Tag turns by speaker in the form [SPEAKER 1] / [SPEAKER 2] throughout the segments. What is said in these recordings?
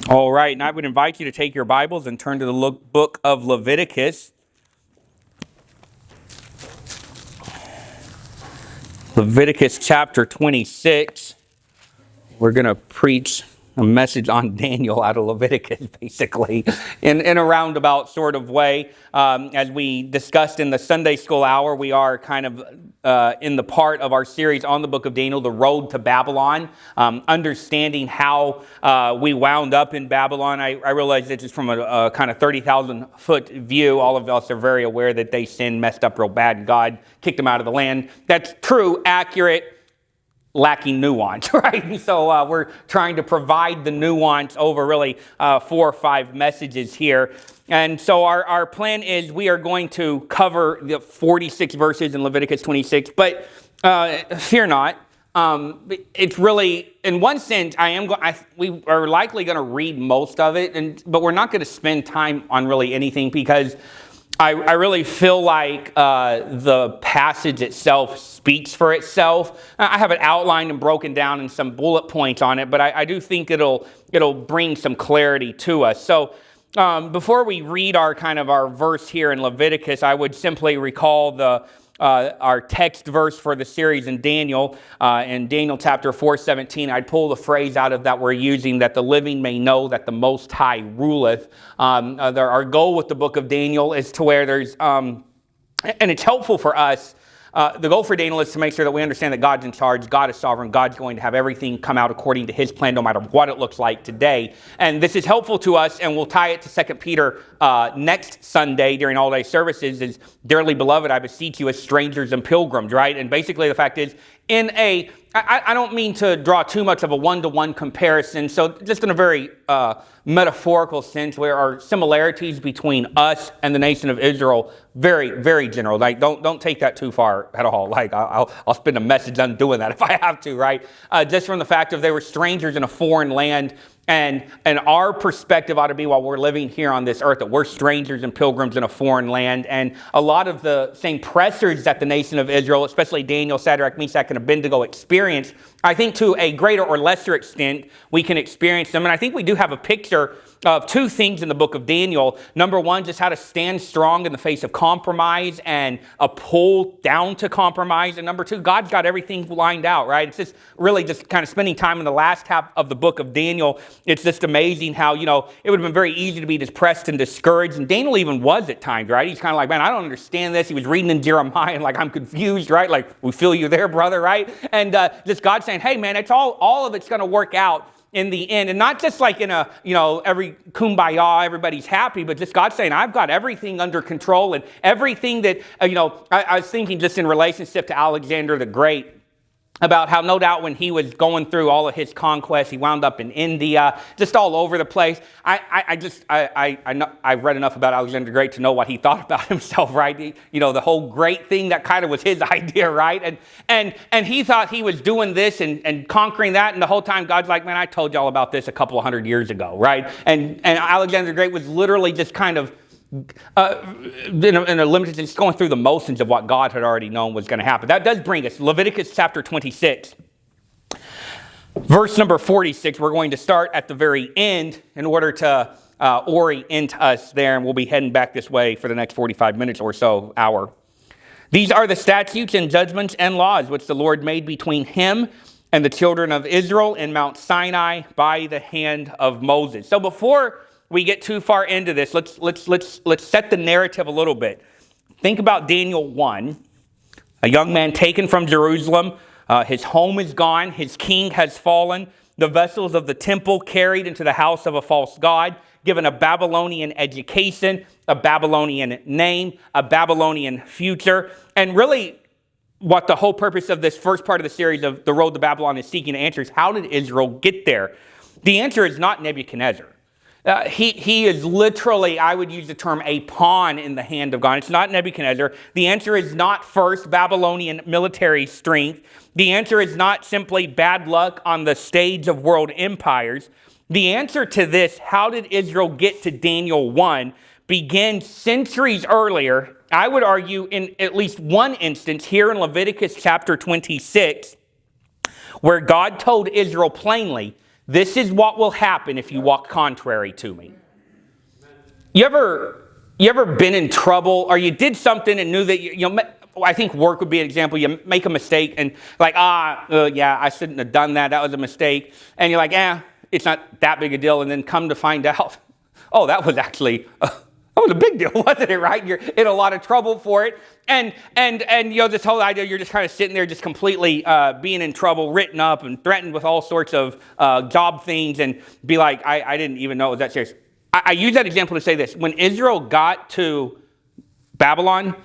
[SPEAKER 1] All right, and I would invite you to take your Bibles and turn to the book of Leviticus. Leviticus chapter 26. We're going to preach a message on Daniel out of Leviticus, basically, in a roundabout sort of way. As we discussed in the Sunday school hour, we are kind of in the part of our series on the book of Daniel, The Road to Babylon, understanding how we wound up in Babylon. I realize this is from a kind of 30,000-foot view. All of us are very aware that they sinned, messed up real bad, and God kicked them out of the land. That's true, accurate, lacking nuance, right? So we're trying to provide the nuance over really 4 or 5 messages here. And so our plan is we are going to cover the 46 verses in Leviticus 26, but fear not. It's really, in one sense, we are likely going to read most of it, but we're not going to spend time on really anything because I really feel like the passage itself speaks for itself. I have it outlined and broken down in some bullet points on it, but I do think it'll bring some clarity to us. So before we read our verse here in Leviticus, I would simply recall our text verse for the series in Daniel chapter 4:17. I'd pull the phrase out of that we're using, that the living may know that the Most High ruleth. Our goal with the book of Daniel is to where there's, and it's helpful for us. The goal for Daniel is to make sure that we understand that God's in charge, God is sovereign, God's going to have everything come out according to his plan, no matter what it looks like today. And this is helpful to us, and we'll tie it to 2 Peter next Sunday during all-day services, is, dearly beloved, I beseech you as strangers and pilgrims, right? And basically the fact is, I don't mean to draw too much of a one-to-one comparison, so just in a very metaphorical sense, where our similarities between us and the nation of Israel very, very general. Like, don't take that too far at all. Like, I'll spend a message on doing that if I have to, right? Just from the fact of they were strangers in a foreign land, and our perspective ought to be, while we're living here on this earth, that we're strangers and pilgrims in a foreign land. And a lot of the same pressures that the nation of Israel, especially Daniel, Shadrach, Meshach, and Abednego experienced, I think to a greater or lesser extent, we can experience them. And I think we do have a picture of 2 things in the book of Daniel. Number one, just how to stand strong in the face of compromise and a pull down to compromise. And number 2, God's got everything lined out, right? It's just really just kind of spending time in the last half of the book of Daniel. It's just amazing how, it would have been very easy to be depressed and discouraged. And Daniel even was at times, right? He's kind of like, man, I don't understand this. He was reading in Jeremiah and like, I'm confused, right? Like, we feel you there, brother, right? And just God saying, hey, man, it's all of it's going to work out in the end. And not just like in a, every kumbaya, everybody's happy, but just God saying, I've got everything under control, and everything that, I was thinking just in relationship to Alexander the Great, about how no doubt when he was going through all of his conquests, he wound up in India, just all over the place. I've read enough about Alexander the Great to know what he thought about himself, right? The whole great thing, that kind of was his idea, right? And he thought he was doing this and conquering that, and the whole time God's like, man, I told y'all about this a couple of hundred years ago, right? And Alexander the Great was literally just kind of in a limited sense, going through the motions of what God had already known was going to happen. That does bring us Leviticus chapter 26, verse number 46. We're going to start at the very end in order to orient us there, and we'll be heading back this way for the next 45 minutes or so, hour. These are the statutes and judgments and laws which the Lord made between him and the children of Israel in Mount Sinai by the hand of Moses. So before we get too far into this, let's set the narrative a little bit. Think about Daniel 1, a young man taken from Jerusalem. His home is gone. His king has fallen. The vessels of the temple carried into the house of a false god, given a Babylonian education, a Babylonian name, a Babylonian future. And really, what the whole purpose of this first part of the series of The Road to Babylon is seeking to answer is, how did Israel get there? The answer is not Nebuchadnezzar. He is literally, I would use the term, a pawn in the hand of God. It's not Nebuchadnezzar. The answer is not first Babylonian military strength. The answer is not simply bad luck on the stage of world empires. The answer to this, how did Israel get to Daniel 1, begins centuries earlier. I would argue in at least one instance here in Leviticus chapter 26, where God told Israel plainly, This is what will happen if you walk contrary to me. You ever been in trouble, or you did something and knew that I think work would be an example. You make a mistake and like, yeah, I shouldn't have done that. That was a mistake. And you're like, it's not that big a deal. And then come to find out, oh, that was actually, that was a big deal, wasn't it, right? You're in a lot of trouble for it. And this whole idea, you're just kind of sitting there just completely being in trouble, written up and threatened with all sorts of job things, and be like, I didn't even know it was that serious. I use that example to say this. When Israel got to Babylon,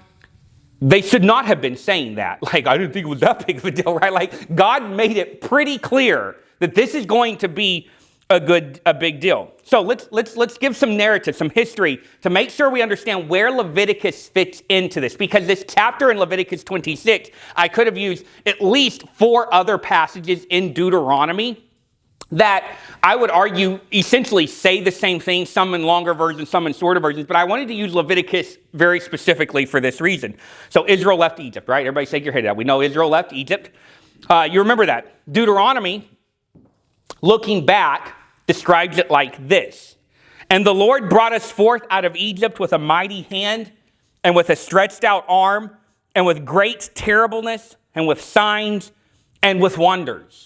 [SPEAKER 1] they should not have been saying that. Like, I didn't think it was that big of a deal, right? Like, God made it pretty clear that this is going to be a big deal. So let's give some narrative, some history, to make sure we understand where Leviticus fits into this. Because this chapter in Leviticus 26, I could have used at least 4 other passages in Deuteronomy that I would argue essentially say the same thing, some in longer versions, some in shorter versions, but I wanted to use Leviticus very specifically for this reason. So Israel left Egypt, right? Everybody shake your head out. We know Israel left Egypt. You remember that. Deuteronomy, looking back, describes it like this. And the Lord brought us forth out of Egypt with a mighty hand and with a stretched out arm and with great terribleness and with signs and with wonders.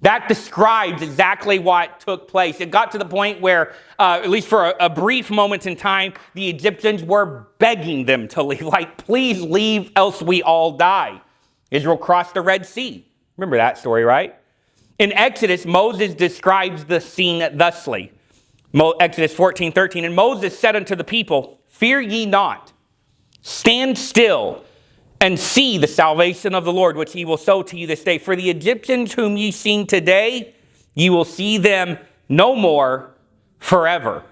[SPEAKER 1] That describes exactly what took place. It got to the point where, at least for a brief moment in time, the Egyptians were begging them to leave. Like, please leave, else we all die. Israel crossed the Red Sea. Remember that story, right? In Exodus, Moses describes the scene thusly. Exodus 14:13, and Moses said unto the people, fear ye not, stand still, and see the salvation of the Lord, which he will show to you this day. For the Egyptians whom ye seen today, ye will see them no more forever.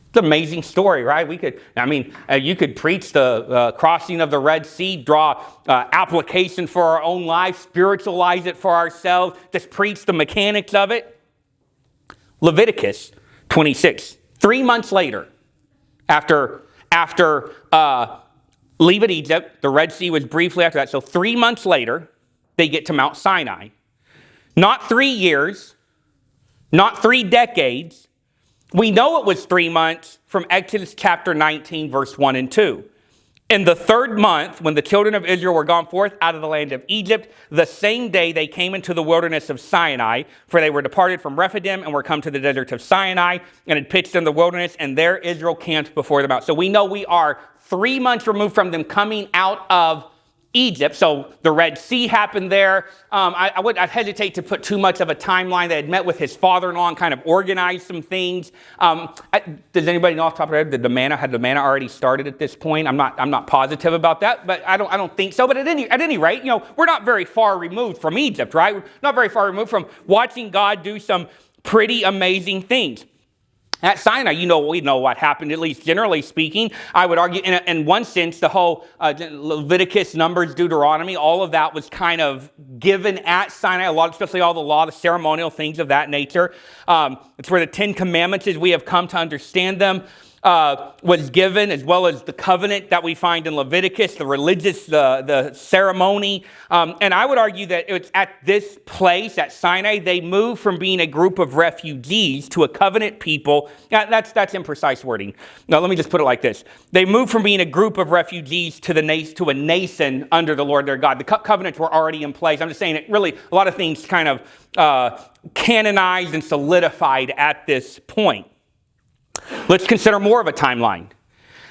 [SPEAKER 1] It's an amazing story, right? You could preach the crossing of the Red Sea, draw application for our own life, spiritualize it for ourselves, just preach the mechanics of it. Leviticus 26, 3 months later, after leaving Egypt, the Red Sea was briefly after that. So 3 months later, they get to Mount Sinai. Not 3 years, not 3 decades. We know it was 3 months from Exodus chapter 19, verse 1 and 2. In the 3rd month, when the children of Israel were gone forth out of the land of Egypt, the same day they came into the wilderness of Sinai, for they were departed from Rephidim and were come to the desert of Sinai and had pitched in the wilderness, and there Israel camped before the mount. So we know we are 3 months removed from them coming out of Egypt. So the Red Sea happened there. I'd hesitate to put too much of a timeline. They had met with his father-in-law and kind of organized some things. Does anybody know off the top of their head that had the manna already started at this point? I'm not positive about that, but I don't think so. But at any rate, we're not very far removed from Egypt, right? We're not very far removed from watching God do some pretty amazing things. At Sinai, we know what happened, at least generally speaking. I would argue, in one sense, the whole Leviticus, Numbers, Deuteronomy, all of that was kind of given at Sinai, especially all the law, the ceremonial things of that nature. It's where the 10 Commandments, as we have come to understand them, was given, as well as the covenant that we find in Leviticus, the religious, the ceremony. And I would argue that it's at this place, at Sinai, they moved from being a group of refugees to a covenant people. That's imprecise wording. Now, let me just put it like this. They moved from being a group of refugees to a nation under the Lord their God. The covenants were already in place. I'm just saying it really, a lot of things kind of canonized and solidified at this point. Let's consider more of a timeline.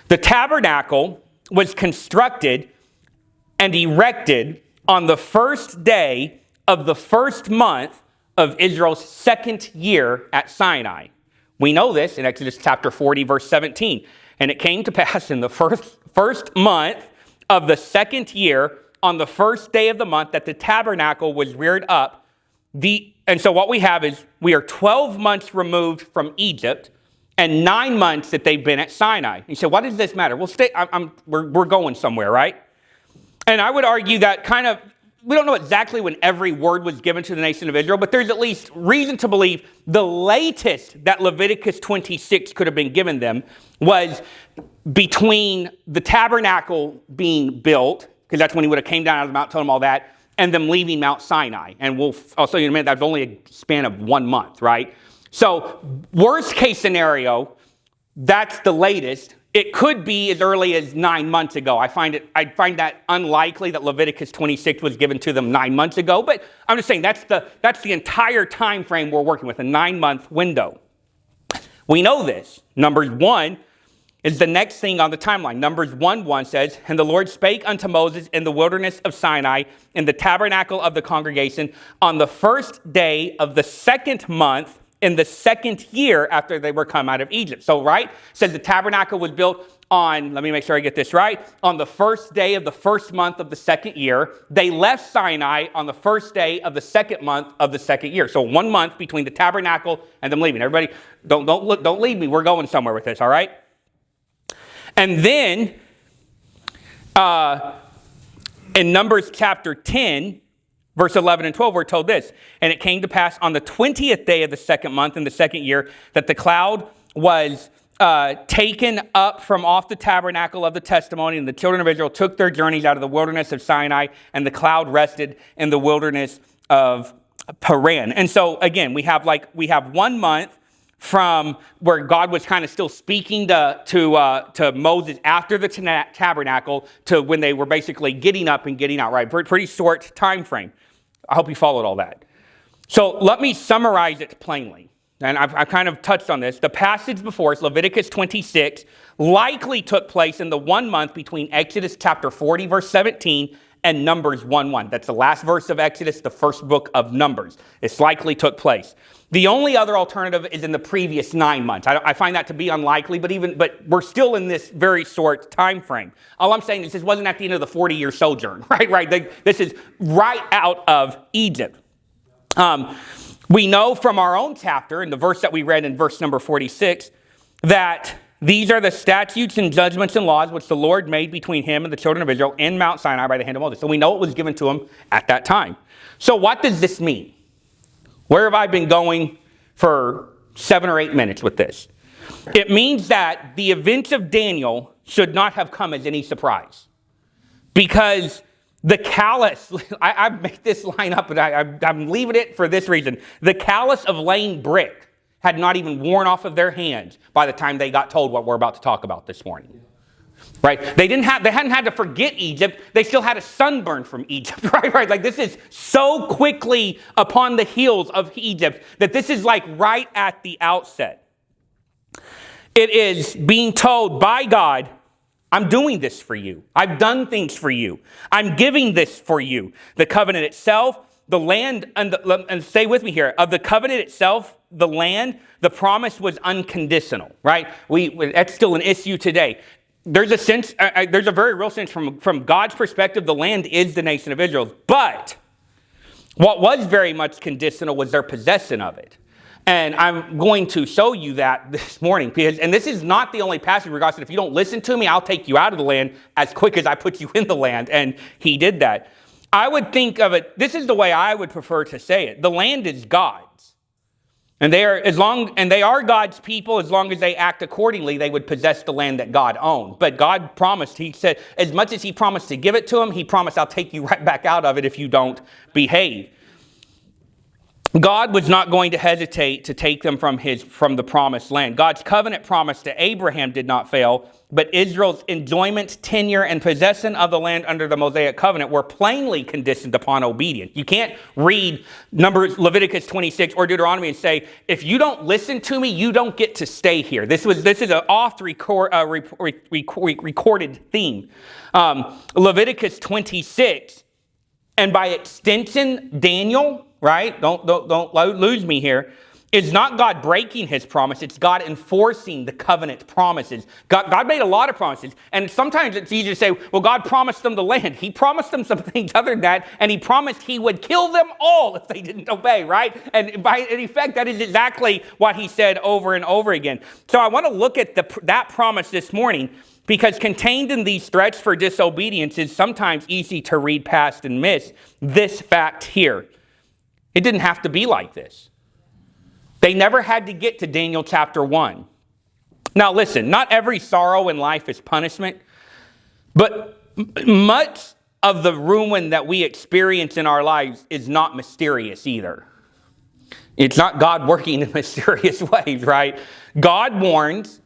[SPEAKER 1] The tabernacle was constructed and erected on the first day of the 1st month of Israel's 2nd year at Sinai. We know this in Exodus chapter 40, verse 17. And it came to pass in the first month of the 2nd year, on the 1st day of the month, that the tabernacle was reared up. And so what we have is we are 12 months removed from Egypt, and 9 months that they've been at Sinai. You say, what does this matter? Well, we're going somewhere, right? And I would argue that we don't know exactly when every word was given to the nation of Israel, but there's at least reason to believe the latest that Leviticus 26 could have been given them was between the tabernacle being built, because that's when he would have came down out of the mount, told them all that, and them leaving Mount Sinai. And I'll tell you in a minute, that's only a span of 1 month, right? So worst case scenario, that's the latest. It could be as early as 9 months ago. I find that unlikely that Leviticus 26 was given to them 9 months ago, but I'm just saying that's the entire time frame we're working with, a 9-month window. We know this. Numbers 1 is the next thing on the timeline. Numbers 1:1 says, "And the Lord spake unto Moses in the wilderness of Sinai in the tabernacle of the congregation on the first day of the 2nd month in the 2nd year after they were come out of Egypt." So, right? It says the tabernacle was built on, let me make sure I get this right, on the first day of the 1st month of the 2nd year. They left Sinai on the 1st day of the 2nd month of the 2nd year. So 1 month between the tabernacle and them leaving. Everybody, don't leave me. We're going somewhere with this, all right? And then, in Numbers chapter 10, verse 11 and 12, we're told this, "And it came to pass on the 20th day of the 2nd month in the 2nd year that the cloud was taken up from off the tabernacle of the testimony, and the children of Israel took their journeys out of the wilderness of Sinai, and the cloud rested in the wilderness of Paran." And so again, we have 1 month from where God was kind of still speaking to Moses after the tabernacle to when they were basically getting up and getting out, right? Pretty short time frame. I hope you followed all that. So let me summarize it plainly. And I've kind of touched on this. The passage before us, Leviticus 26, likely took place in the 1 month between Exodus chapter 40, verse 17, and Numbers 1:1. That's the last verse of Exodus, the first book of Numbers. It's likely took place. The only other alternative is in the previous 9 months. I find that to be unlikely, but we're still in this very short time frame. All I'm saying is this wasn't at the end of the 40-year sojourn, right? This is right out of Egypt. We know from our own chapter, in the verse that we read in verse number 46, that these are the statutes and judgments and laws which the Lord made between him and the children of Israel in Mount Sinai by the hand of Moses. So we know it was given to him at that time. So what does this mean? Where have I been going for 7 or 8 minutes with this? It means that the events of Daniel should not have come as any surprise. Because the callous, I make this line up, but I'm leaving it for this reason. The callous of laying brick had not even worn off of their hands by the time they got told what we're about to talk about this morning. Right? They hadn't had to forget Egypt. They still had a sunburn from Egypt, right? Like this is so quickly upon the heels of Egypt that this is like right at the outset. It is being told by God, I'm doing this for you. I've done things for you. I'm giving this for you. The covenant itself, the land, and stay with me here, of the covenant itself, the land, the promise was unconditional, right? That's still an issue today. There's a sense, there's a very real sense from God's perspective, the land is the nation of Israel. But what was very much conditional was their possession of it. And I'm going to show you that this morning. And this is not the only passage where God said, if you don't listen to me, I'll take you out of the land as quick as I put you in the land. And he did that. I would think of it, this is the way I would prefer to say it. The land is God's. And they are God's people. As long as they act accordingly, they would possess the land that God owned. But God promised, he said, as much as he promised to give it to them, he promised, I'll take you right back out of it if you don't behave. God was not going to hesitate to take them from the promised land. God's covenant promise to Abraham did not fail, but Israel's enjoyment, tenure, and possession of the land under the Mosaic covenant were plainly conditioned upon obedience. You can't read Leviticus 26 or Deuteronomy and say, if you don't listen to me, you don't get to stay here. This is an oft-recorded theme. Leviticus 26, and by extension, Daniel, right? Don't lose me here. It's not God breaking his promise. It's God enforcing the covenant promises. God made a lot of promises. And sometimes it's easy to say, well, God promised them the land. He promised them some things other than that. And he promised he would kill them all if they didn't obey, right? And by in effect, that is exactly what he said over and over again. So I want to look at that promise this morning, because contained in these threats for disobedience is sometimes easy to read past and miss this fact here. It didn't have to be like this. They never had to get to Daniel chapter 1. Now listen, not every sorrow in life is punishment, but much of the ruin that we experience in our lives is not mysterious either. It's not God working in mysterious ways, right? God warns,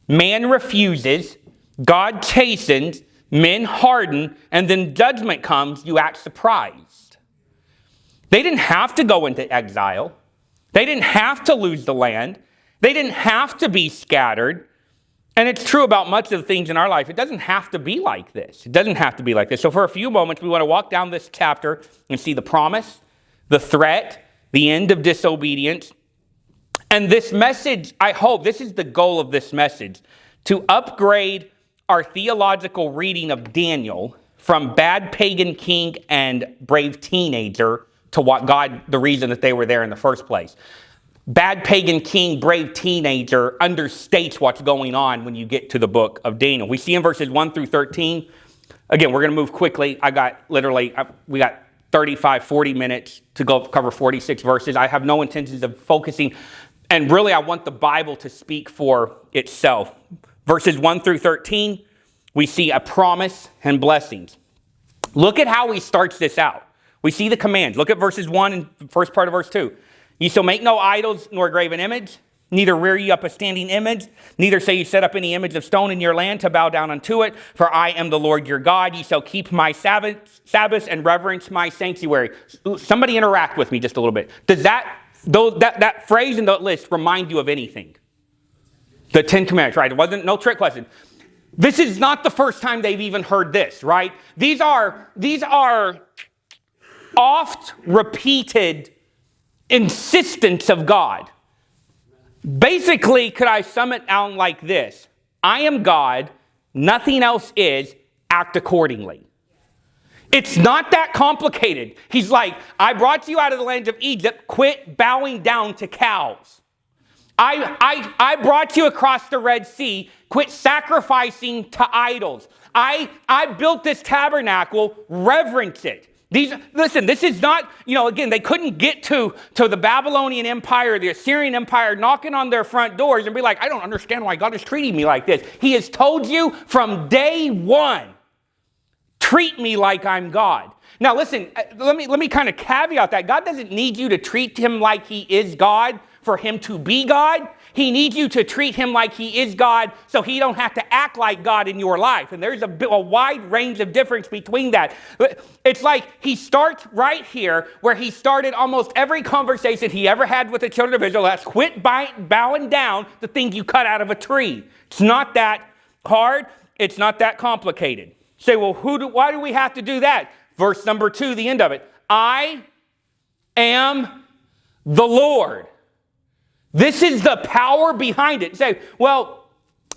[SPEAKER 1] man refuses, God chastens, men harden, and then judgment comes, you act surprised. They didn't have to go into exile. They didn't have to lose the land. They didn't have to be scattered. And it's true about much of the things in our life. It doesn't have to be like this. It doesn't have to be like this. So for a few moments, we want to walk down this chapter and see the promise, the threat, the end of disobedience. And this message, I hope, this is the goal of this message, to upgrade our theological reading of Daniel from bad pagan king and brave teenager to what God, the reason that they were there in the first place. Bad pagan king, brave teenager understates what's going on when you get to the book of Daniel. We see in verses 1 through 13. Again, we're going to move quickly. We got 35, 40 minutes to go cover 46 verses. I have no intentions of focusing. And really, I want the Bible to speak for itself. Verses 1 through 13, we see a promise and blessings. Look at how he starts this out. We see the commands. Look at verses 1 and the first part of verse 2. Ye shall make no idols nor graven image, neither rear ye up a standing image, neither shall ye set up any image of stone in your land to bow down unto it, for I am the Lord your God. Ye shall keep my Sabbaths and reverence my sanctuary. Somebody interact with me just a little bit. Does that phrase in the list remind you of anything? The Ten Commandments, right? It wasn't no trick question. This is not the first time they've even heard this, right? These are oft repeated insistence of God. Basically, could I sum it down like this? I am God, nothing else is, act accordingly. It's not that complicated. He's like, I brought you out of the land of Egypt, quit bowing down to cows. I brought you across the Red Sea, quit sacrificing to idols. I built this tabernacle, reverence it. Listen, this is not, again, they couldn't get to the Babylonian Empire, the Assyrian Empire, knocking on their front doors and be like, I don't understand why God is treating me like this. He has told you from day one, treat me like I'm God. Now listen, let me kind of caveat that. God doesn't need you to treat him like he is God for him to be God. He needs you to treat him like he is God so he don't have to act like God in your life. And there's a wide range of difference between that. It's like he starts right here where he started almost every conversation he ever had with the children of Israel. That's quit bowing down the thing you cut out of a tree. It's not that hard. It's not that complicated. Say, well, why do we have to do that? Verse number 2, the end of it. I am the Lord. This is the power behind it. Say, well,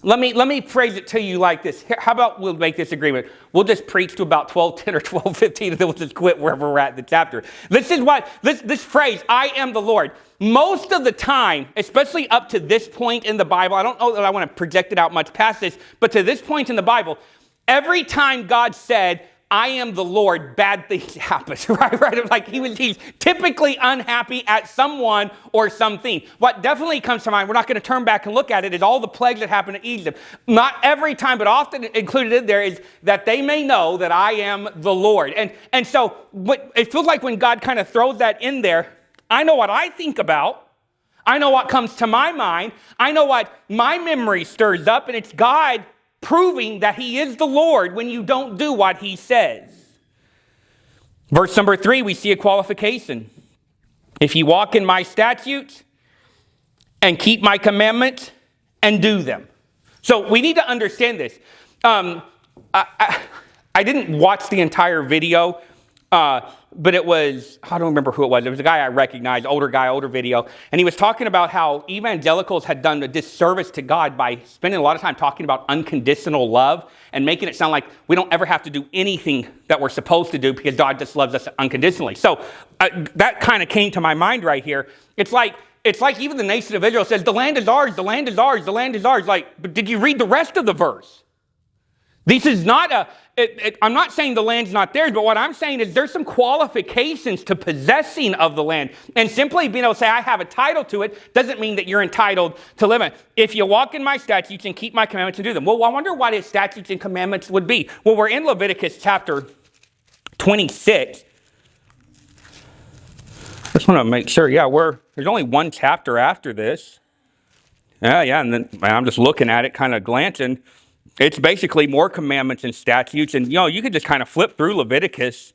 [SPEAKER 1] let me phrase it to you like this. How about we'll make this agreement? We'll just preach to about 12:10 or 12:15, and then we'll just quit wherever we're at in the chapter. This is what this phrase, I am the Lord. Most of the time, especially up to this point in the Bible, I don't know that I want to project it out much past this, but to this point in the Bible, every time God said, I am the Lord, bad things happen, right? Like he's typically unhappy at someone or something. What definitely comes to mind, we're not going to turn back and look at it, is all the plagues that happened in Egypt. Not every time, but often included in there is that they may know that I am the Lord. And so it feels like when God kind of throws that in there, I know what I think about. I know what comes to my mind. I know what my memory stirs up, and it's God proving that he is the Lord when you don't do what he says. Verse number 3, we see a qualification. If you walk in my statutes and keep my commandments and do them. So we need to understand this. I didn't watch the entire video, but it was, I don't remember who it was. It was a guy I recognized, older video. And he was talking about how evangelicals had done a disservice to God by spending a lot of time talking about unconditional love and making it sound like we don't ever have to do anything that we're supposed to do because God just loves us unconditionally. So that kind of came to my mind right here. It's like even the nation of Israel says, the land is ours, the land is ours, the land is ours. Like, but did you read the rest of the verse? This is not I'm not saying the land's not theirs, but what I'm saying is there's some qualifications to possessing of the land. And simply being able to say, I have a title to it, doesn't mean that you're entitled to live in it. If you walk in my statutes and keep my commandments and do them. Well, I wonder what his statutes and commandments would be. Well, we're in Leviticus chapter 26. Just want to make sure, there's only one chapter after this. And then I'm just looking at it, kind of glancing. It's basically more commandments and statutes. And, you could just kind of flip through Leviticus.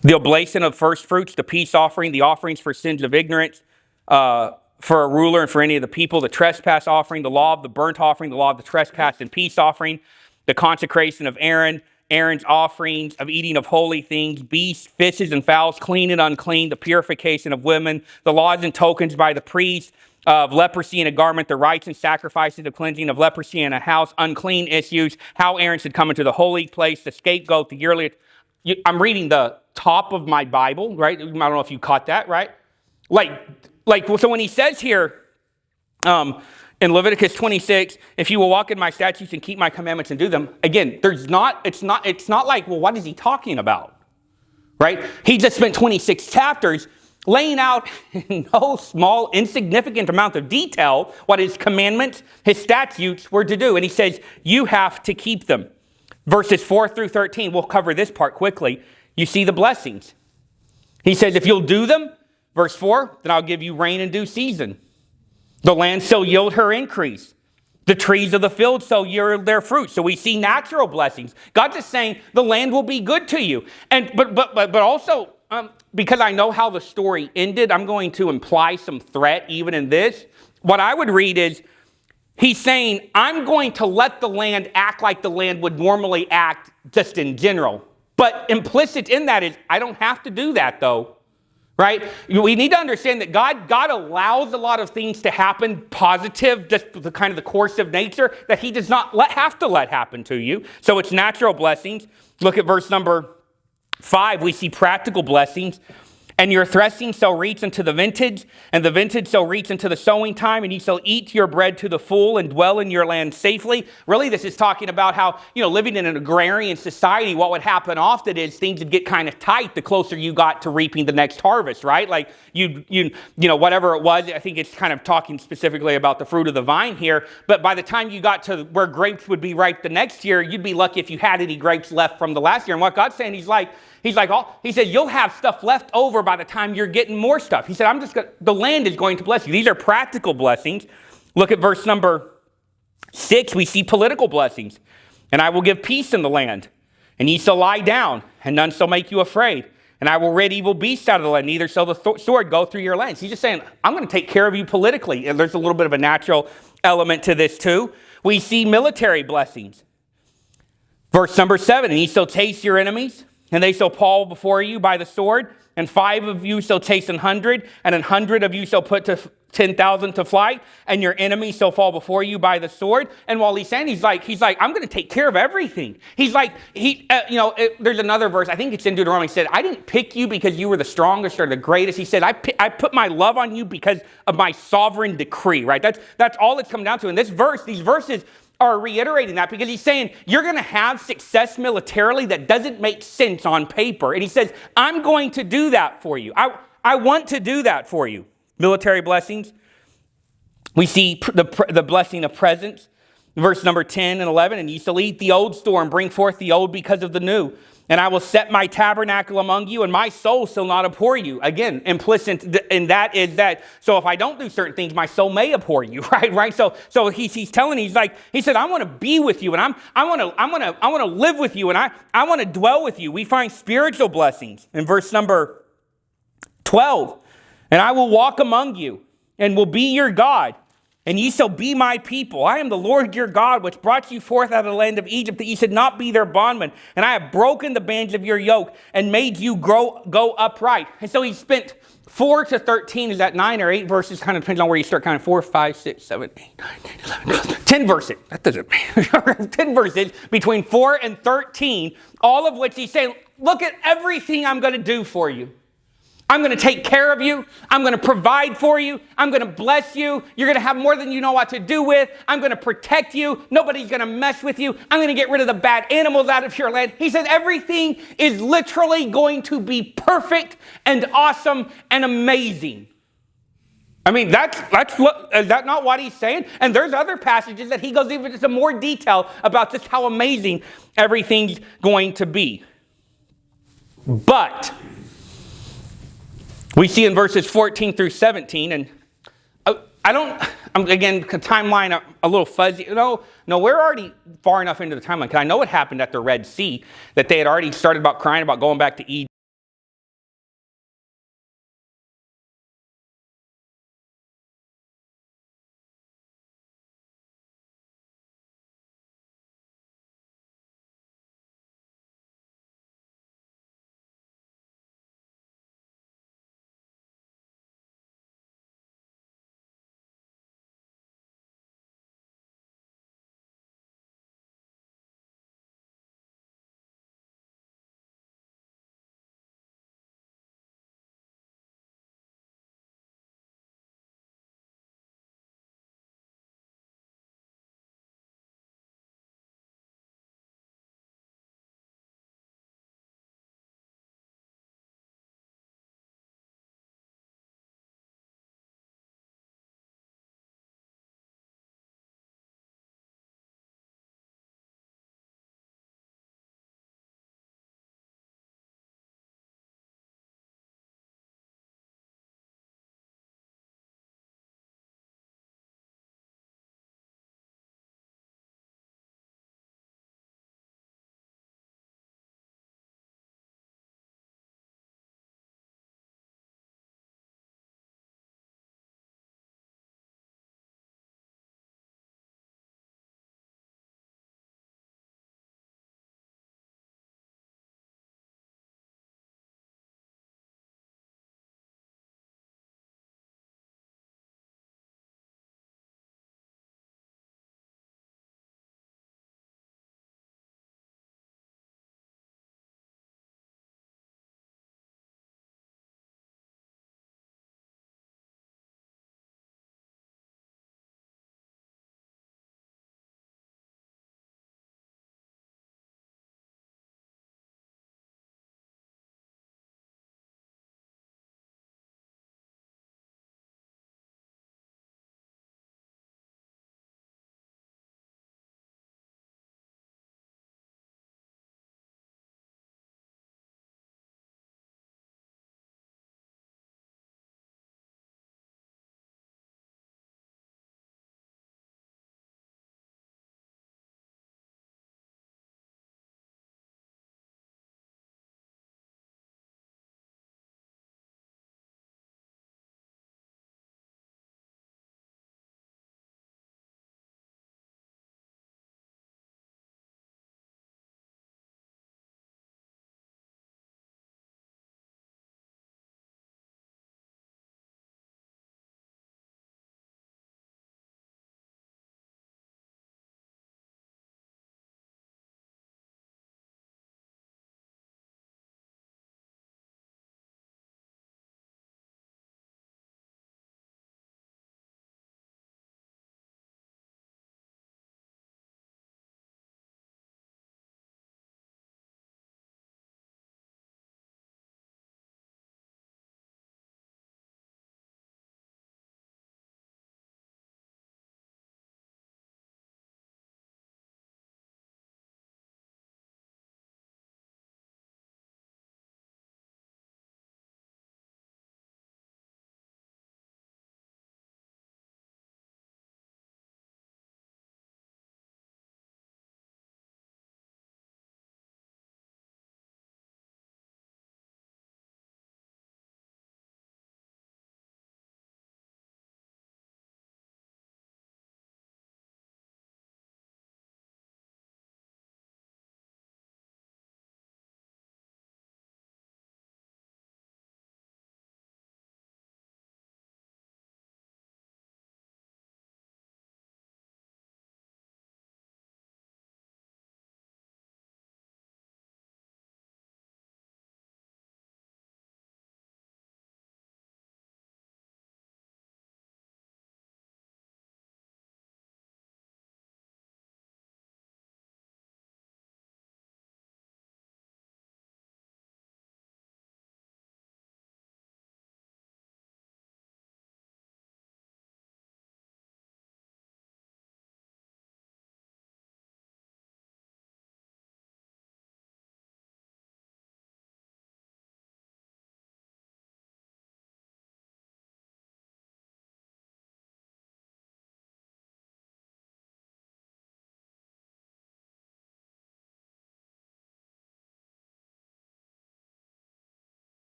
[SPEAKER 1] The oblation of first fruits, the peace offering, the offerings for sins of ignorance, for a ruler and for any of the people, the trespass offering, the law of the burnt offering, the law of the trespass and peace offering, the consecration of Aaron's offerings, of eating of holy things, beasts, fishes, and fowls, clean and unclean, the purification of women, the laws and tokens by the priest, of leprosy in a garment, the rites and sacrifices of cleansing of leprosy in a house, unclean issues, how Aaron should come into the holy place, the scapegoat, the yearly. I'm reading the top of my Bible, right? I don't know if you caught that, right? So when he says here in Leviticus 26, if you will walk in my statutes and keep my commandments and do them, again, it's not like, well, what is he talking about, right? He just spent 26 chapters laying out in no small, insignificant amount of detail what his commandments, his statutes were to do. And he says, you have to keep them. Verses 4 through 13, we'll cover this part quickly. You see the blessings. He says, if you'll do them, verse 4, then I'll give you rain in due season. The land shall yield her increase. The trees of the field shall yield their fruit. So we see natural blessings. God's just saying the land will be good to you. And but also, because I know how the story ended, I'm going to imply some threat even in this. What I would read is, he's saying, I'm going to let the land act like the land would normally act just in general. But implicit in that is, I don't have to do that though, right? We need to understand that God allows a lot of things to happen positive, just the kind of the course of nature, that he does not have to let happen to you. So it's natural blessings. Look at verse number 5. We see practical blessings. And your threshing shall reach into the vintage, and the vintage shall reach into the sowing time, and you shall eat your bread to the full and dwell in your land safely. Really, this is talking about how, living in an agrarian society, what would happen often is things would get kind of tight the closer you got to reaping the next harvest, right? Like whatever it was, I think it's kind of talking specifically about the fruit of the vine here, but by the time you got to where grapes would be ripe the next year, you'd be lucky if you had any grapes left from the last year. And what God's saying, he said, you'll have stuff left over by the time you're getting more stuff. He said, the land is going to bless you. These are practical blessings. Look at verse number 6. We see political blessings. And I will give peace in the land, and ye shall lie down, and none shall make you afraid. And I will rid evil beasts out of the land, neither shall the sword go through your lands. He's just saying, I'm going to take care of you politically. And there's a little bit of a natural element to this too. We see military blessings. Verse number 7, and ye shall taste your enemies, and they shall fall before you by the sword, and 5 of you shall chase 100, and 100 of you shall put to 10,000 to flight, and your enemies shall fall before you by the sword. And while he's saying, he's like, I'm going to take care of everything. He's like, there's another verse, I think it's in Deuteronomy, he said, I didn't pick you because you were the strongest or the greatest. He said, I put my love on you because of my sovereign decree, right? That's all it's come down to. In this verse, these verses are reiterating that, because he's saying you're going to have success militarily that doesn't make sense on paper. And he says, I'm going to do that for you. I want to do that for you. Military blessings. We see the blessing of presence. Verse number 10 and 11, and ye shall eat the old store and bring forth the old because of the new. And I will set my tabernacle among you, and my soul shall not abhor you. Again, implicit in that is that, so if I don't do certain things, my soul may abhor you, right? So he's telling, he said, I want to be with you, and I want to live with you, and I want to dwell with you. We find spiritual blessings in verse number 12. And I will walk among you, and will be your God, and ye shall be my people. I am the Lord your God, which brought you forth out of the land of Egypt, that ye should not be their bondmen. And I have broken the bands of your yoke, and made you go upright. And so he spent 4 to 13, is that 9 or 8 verses? Kind of depends on where you start, kind of 4, 5, 6, 7, 8, 9, 10, 11, 12, 10 verses. That doesn't matter. 10 verses between 4 and 13, all of which he's saying, look at everything I'm going to do for you. I'm going to take care of you. I'm going to provide for you. I'm going to bless you. You're going to have more than you know what to do with. I'm going to protect you. Nobody's going to mess with you. I'm going to get rid of the bad animals out of your land. He said everything is literally going to be perfect and awesome and amazing. I mean, is that not what he's saying? And there's other passages that he goes even into more detail about just how amazing everything's going to be. But we see in verses 14 through 17, and again, timeline a little fuzzy. No, we're already far enough into the timeline, because I know what happened at the Red Sea, that they had already started about crying about going back to Egypt.